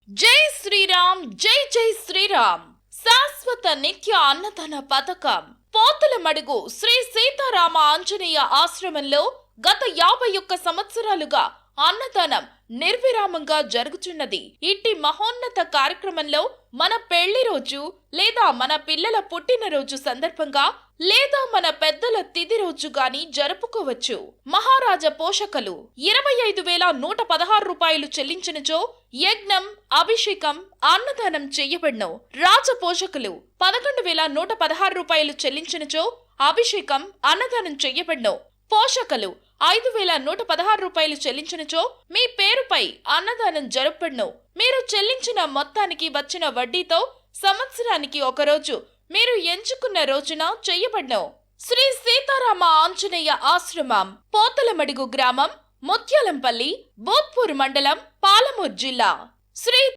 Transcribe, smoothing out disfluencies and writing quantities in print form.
జై శ్రీరామ్, జై జై శ్రీరామ్. శాశ్వత నిత్య అన్నదాన పథకం పోతుల మడుగు శ్రీ సీతారామ ఆంజనేయ ఆశ్రమంలో గత 51 సంవత్సరాలుగా అన్నదానం నిర్విరామంగా జరుగుతున్నది. ఇట్టి మహోన్నత కార్యక్రమంలో మన పెళ్లి రోజు లేదా మన పిల్లల పుట్టినరోజు సందర్భంగా లేదా మన పెద్దల తిథి రోజు గాని జరుపుకోవచ్చు. మహారాజా పోషకలు 25,116 రూపాయలు చెల్లించినచో యజ్ఞం, అభిషేకం, అన్నదానం చేయబడును. రాజ పోషకులు 11,116 రూపాయలు చెల్లించినచో అభిషేకం, అన్నదానం చేయబడును. పోషకులు 5,116 రూపాయలు చెల్లించినచో మీ పేరుపై అన్నదానం జరుపబడును. మీరు చెల్లించిన మొత్తానికి వచ్చిన వడ్డీతో సంవత్సరానికి ఒకరోజు మీరు ఎంచుకున్న రోజున చేయబడును. శ్రీ సీతారామ ఆంజనేయ ఆశ్రమం, పోతలమడుగు గ్రామం, ముత్యాలంపల్లి, భూత్పూర్ మండలం, పాలమూరు జిల్లా. శ్రీ